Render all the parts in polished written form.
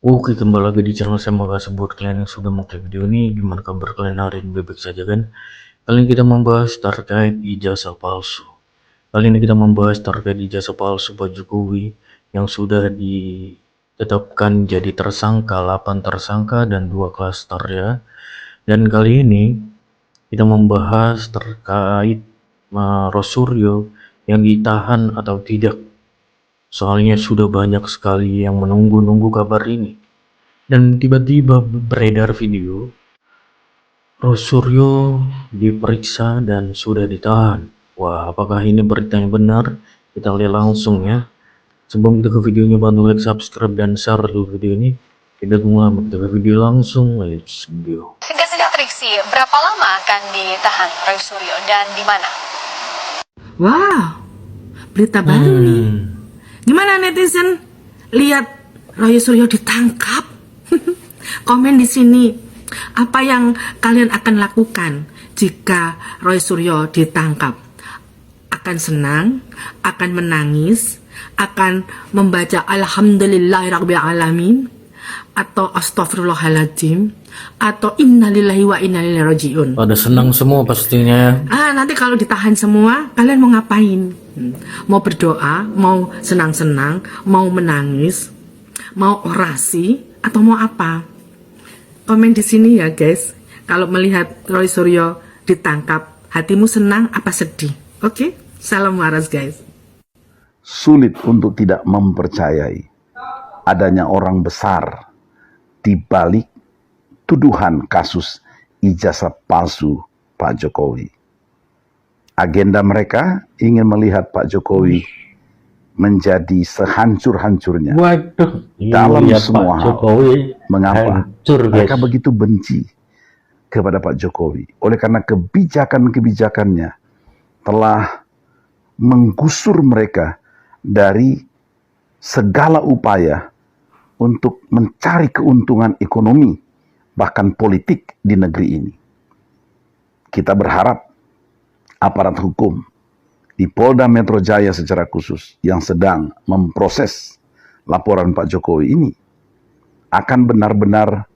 Oke, kembali lagi di channel saya. Makasih buat kalian yang sudah mengklik video ini. Gimana kabar kalian hari ini? Baik saja kan? Kali ini kita membahas terkait ijazah palsu. Kali ini kita membahas terkait ijazah palsu Pak Jokowi yang sudah ditetapkan jadi tersangka, 8 tersangka dan 2 klaster ya. Dan kali ini kita membahas terkait Rosuryo yang ditahan atau tidak. Soalnya sudah banyak sekali yang menunggu-nunggu kabar ini. Dan tiba-tiba beredar video Rosuryo diperiksa dan sudah ditahan. Wah, apakah ini berita yang benar? Kita lihat langsung ya. Sebelum kita ke videonya, bantu like, subscribe, dan share dulu video ini. Tidak tunggu lama, kita ke video langsung. Let's go. Singkat Triksi, berapa lama akan ditahan Rosuryo dan di mana? Wow, berita baru nih. Gimana netizen? Lihat Rosuryo ditangkap? Komen di sini. Apa yang kalian akan lakukan jika Rosuryo ditangkap? Akan senang? Akan menangis? Akan membaca Alhamdulillahirrahmanirrahim? Atau Astaghfirullahaladzim? Atau Innalillahi wa inna ilaihi rajiun? Pada senang semua pastinya. Nanti kalau ditahan semua, kalian mau ngapain? Mau berdoa, mau senang-senang, mau menangis, mau orasi, atau mau apa? Komen di sini ya guys. Kalau melihat Rosuryo ditangkap, hatimu senang apa sedih? Oke? Salam waras guys. Sulit untuk tidak mempercayai adanya orang besar di balik tuduhan kasus ijazah palsu Pak Jokowi. Agenda mereka ingin melihat Pak Jokowi menjadi sehancur-hancurnya. Waduh, dalam semua hal. Jokowi Mengapa hancur, mereka begitu benci kepada Pak Jokowi? Oleh karena kebijakan-kebijakannya telah menggusur mereka dari segala upaya untuk mencari keuntungan ekonomi, bahkan politik di negeri ini. Kita berharap aparat hukum di Polda Metro Jaya secara khusus yang sedang memproses laporan Pak Jokowi ini akan benar-benar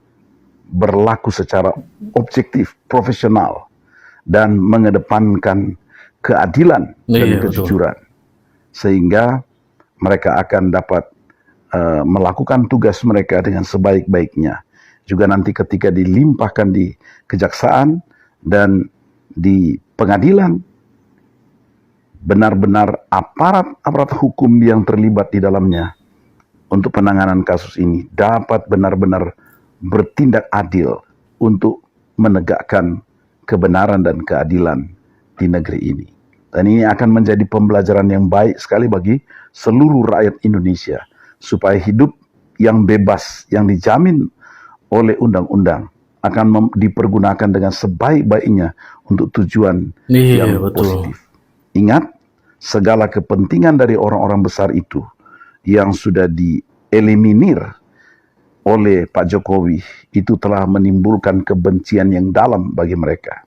berlaku secara objektif, profesional, dan mengedepankan keadilan dan kejujuran. Sehingga mereka akan dapat melakukan tugas mereka dengan sebaik-baiknya. Juga nanti ketika dilimpahkan di kejaksaan dan di pengadilan, benar-benar aparat hukum yang terlibat di dalamnya untuk penanganan kasus ini dapat benar-benar bertindak adil untuk menegakkan kebenaran dan keadilan di negeri ini. Dan ini akan menjadi pembelajaran yang baik sekali bagi seluruh rakyat Indonesia, supaya hidup yang bebas, yang dijamin oleh undang-undang, akan dipergunakan dengan sebaik-baiknya untuk tujuan yang positif. Ingat, segala kepentingan dari orang-orang besar itu yang sudah dieliminir oleh Pak Jokowi itu telah menimbulkan kebencian yang dalam bagi mereka.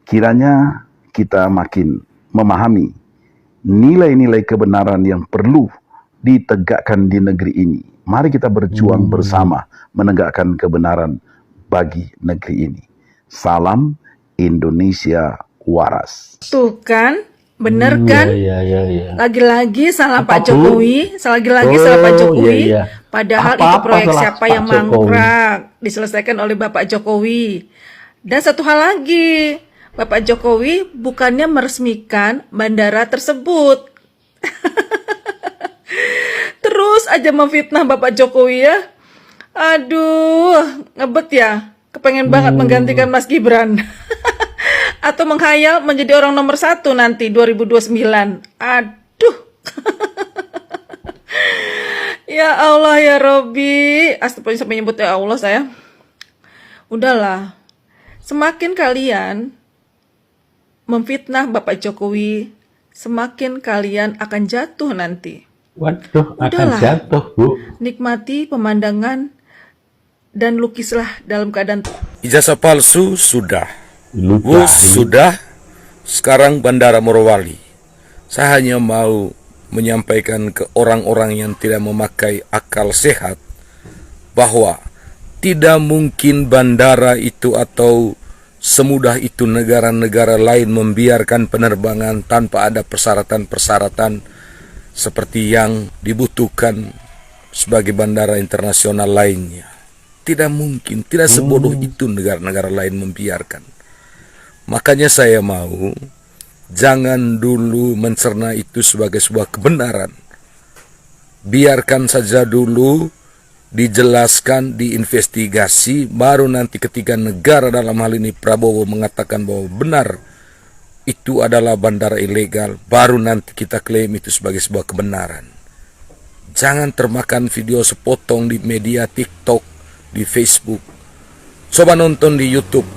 Kiranya kita makin memahami nilai-nilai kebenaran yang perlu ditegakkan di negeri ini. Mari kita berjuang bersama menegakkan kebenaran bagi negeri ini. Salam Indonesia waras. Tuh kan, bener kan? Iya. Lagi-lagi salah Pak Jokowi, lagi-lagi salah Pak Jokowi. Padahal itu proyek siapa yang mangkrak, diselesaikan oleh Bapak Jokowi. Dan satu hal lagi, Bapak Jokowi bukannya meresmikan bandara tersebut. Terus aja memfitnah Bapak Jokowi ya. Aduh, ngebet ya. Kepengen banget menggantikan Mas Gibran. Atau menghayal menjadi orang nomor 1 nanti 2029. Aduh. Ya Allah ya Robi. Astagfirullah, sampai nyebut ya Allah saya. Udahlah. Semakin kalian memfitnah Bapak Jokowi, semakin kalian akan jatuh nanti. Waduh, Udahlah, akan jatuh, Bu. nikmati pemandangan dan lukislah dalam keadaan. Ijazah palsu sudah, Ludahi. sudah. Sekarang Bandara Morowali. Saya hanya mau menyampaikan ke orang-orang yang tidak memakai akal sehat bahwa tidak mungkin bandara itu atau semudah itu negara-negara lain membiarkan penerbangan tanpa ada persyaratan-persyaratan seperti yang dibutuhkan sebagai bandara internasional lainnya. Tidak mungkin, tidak sebodoh itu negara-negara lain membiarkan. Makanya saya mau jangan dulu mencerna itu sebagai sebuah kebenaran. Biarkan saja dulu dijelaskan, diinvestigasi, baru nanti ketika negara dalam hal ini Prabowo mengatakan bahwa benar itu adalah bandara ilegal, baru nanti kita klaim itu sebagai sebuah kebenaran. Jangan termakan video sepotong di media TikTok, di Facebook. Coba nonton di YouTube,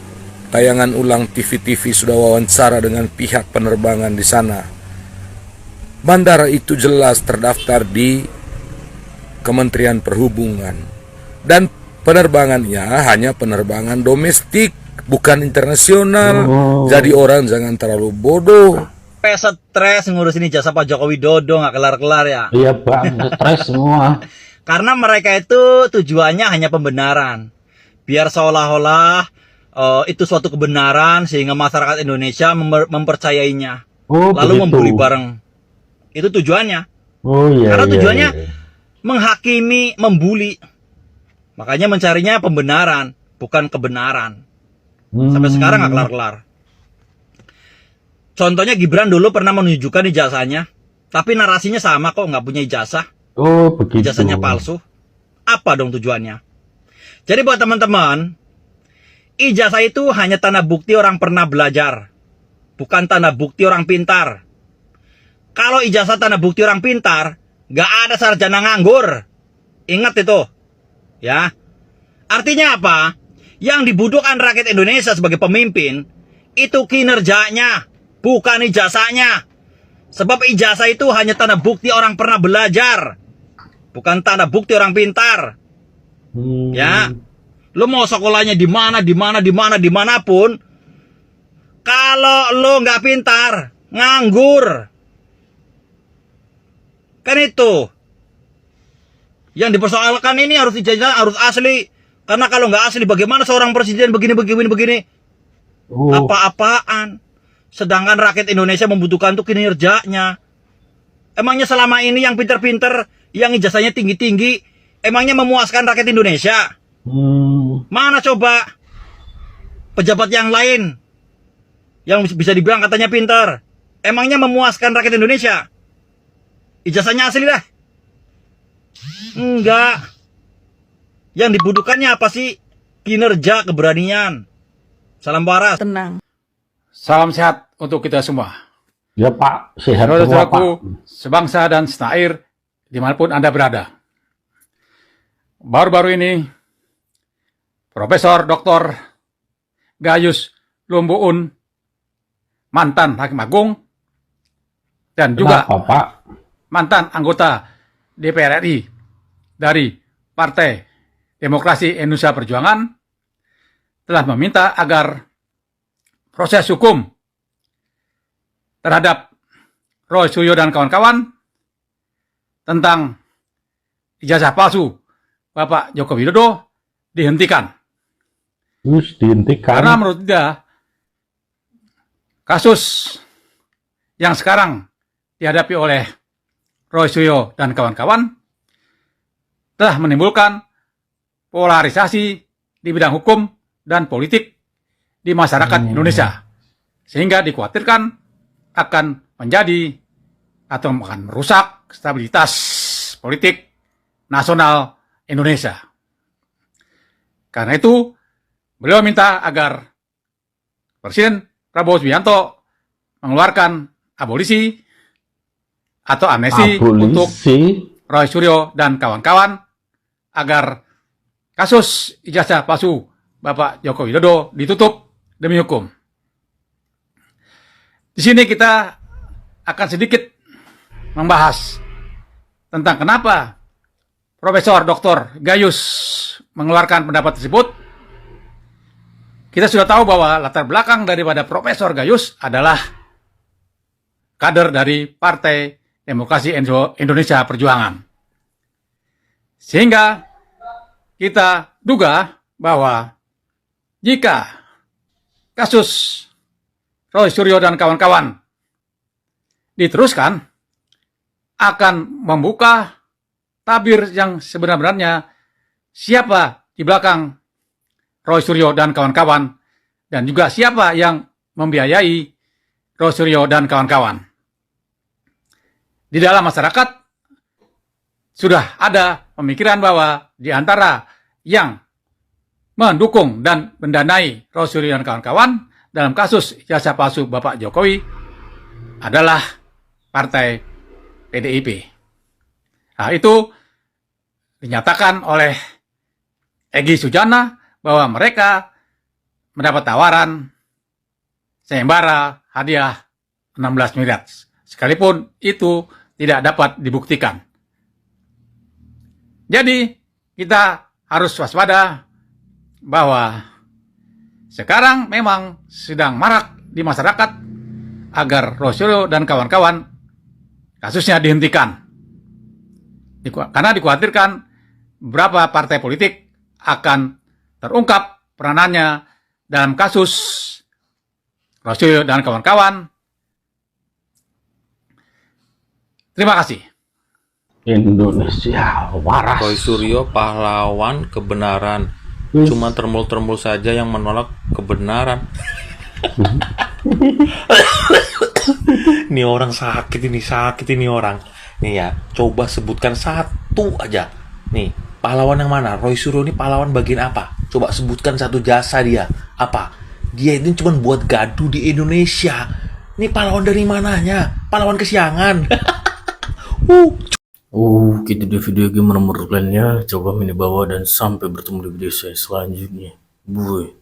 tayangan ulang TV-TV sudah wawancara dengan pihak penerbangan di sana. Bandara itu jelas terdaftar di Kementerian Perhubungan dan penerbangannya hanya penerbangan domestik, bukan internasional. Jadi orang jangan terlalu bodoh. Stres ngurusin ijazah Pak Joko Widodo nggak kelar-kelar ya. Iya bang, stres semua. Karena mereka itu tujuannya hanya pembenaran, biar seolah-olah itu suatu kebenaran sehingga masyarakat Indonesia mempercayainya, lalu membuli bareng. Itu tujuannya. Oh iya. Karena tujuannya menghakimi, membuli. Makanya mencarinya pembenaran, bukan kebenaran. Sampai sekarang nggak kelar-kelar. Contohnya Gibran dulu pernah menunjukkan ijazahnya, tapi narasinya sama kok, nggak punya ijazah. Oh begitu. Ijazahnya palsu. Apa dong tujuannya? Jadi buat teman-teman, ijazah itu hanya tanda bukti orang pernah belajar, bukan tanda bukti orang pintar. Kalau ijazah tanda bukti orang pintar, gak ada sarjana nganggur. Ingat itu. Ya. Artinya apa? Yang dibutuhkan rakyat Indonesia sebagai pemimpin, itu kinerjanya, bukan ijazahnya. Sebab ijazah itu hanya tanda bukti orang pernah belajar, bukan tanda bukti orang pintar. Ya. Lo mau sekolahnya dimanapun, kalau lo nggak pintar, nganggur. Kan itu. Yang dipersoalkan ini harus ijazah, harus asli. Karena kalau nggak asli, bagaimana seorang presiden begini. Apa-apaan. Sedangkan rakyat Indonesia membutuhkan tuh kinerjanya. Emangnya selama ini yang pinter-pinter, yang ijazahnya tinggi-tinggi, emangnya memuaskan rakyat Indonesia? Mana coba pejabat yang lain yang bisa dibilang katanya pintar, emangnya memuaskan rakyat Indonesia? Ijazahnya asli lah. Enggak. Yang dibutuhkannya apa sih? Kinerja, keberanian. Salam waras. Tenang. Salam sehat untuk kita semua. Ya Pak, sehat semua Pak. Saudara-saudaraku sebangsa dan setanah dimanapun Anda berada. Baru-baru ini, Profesor Dr. Gayus Lumbuun, mantan Hakim Agung, dan juga Kenapa, Pak? mantan anggota DPR RI dari Partai Demokrasi Indonesia Perjuangan, telah meminta agar proses hukum terhadap Roy Suryo dan kawan-kawan tentang ijazah palsu Bapak Joko Widodo dihentikan. Terus dihentikan. Karena menurut dia, kasus yang sekarang dihadapi oleh Roy Suryo dan kawan-kawan telah menimbulkan polarisasi di bidang hukum dan politik di masyarakat Indonesia, sehingga dikhawatirkan akan menjadi atau akan merusak stabilitas politik nasional Indonesia. Karena itu, beliau minta agar Presiden Prabowo Subianto mengeluarkan abolisi atau amnesti untuk Roy Suryo dan kawan-kawan agar kasus ijazah palsu Bapak Joko Widodo ditutup demi hukum. Di sini kita akan sedikit membahas tentang kenapa Profesor Dr. Gayus mengeluarkan pendapat tersebut. Kita sudah tahu bahwa latar belakang daripada Profesor Gayus adalah kader dari Partai Demokrasi Indonesia Perjuangan. Sehingga kita duga bahwa jika kasus Roy Suryo dan kawan-kawan diteruskan, akan membuka tabir yang sebenarnya siapa di belakang Roy Suryo dan kawan-kawan, dan juga siapa yang membiayai Roy Suryo dan kawan-kawan. Di dalam masyarakat sudah ada pemikiran bahwa di antara yang mendukung dan mendanai Roy Suryo dan kawan-kawan dalam kasus ijazah palsu Bapak Jokowi adalah Partai PDIP. Nah, itu dinyatakan oleh Egy Sujana bahwa mereka mendapat tawaran sayembara hadiah 16 miliar. Sekalipun itu tidak dapat dibuktikan. Jadi, kita harus waspada bahwa sekarang memang sedang marak di masyarakat agar Roy Suryo dan kawan-kawan kasusnya dihentikan. Karena dikhawatirkan beberapa partai politik akan terungkap peranannya dalam kasus Roy Suryo dan kawan-kawan. Terima kasih. Indonesia waras. Roy Suryo pahlawan kebenaran. Cuma termul-termul saja yang menolak kebenaran. Ini orang sakit ini orang. Nih ya, coba sebutkan satu aja. Nih, pahlawan yang mana? Roy Suryo ini pahlawan bagian apa? Coba sebutkan satu jasa dia. Apa? Dia ini cuma buat gaduh di Indonesia. Ini pahlawan dari mananya? Pahlawan kesiangan. Gitu di video gimana menurut kalian ya. Coba ini bawah dan sampai bertemu di video saya selanjutnya. Bye.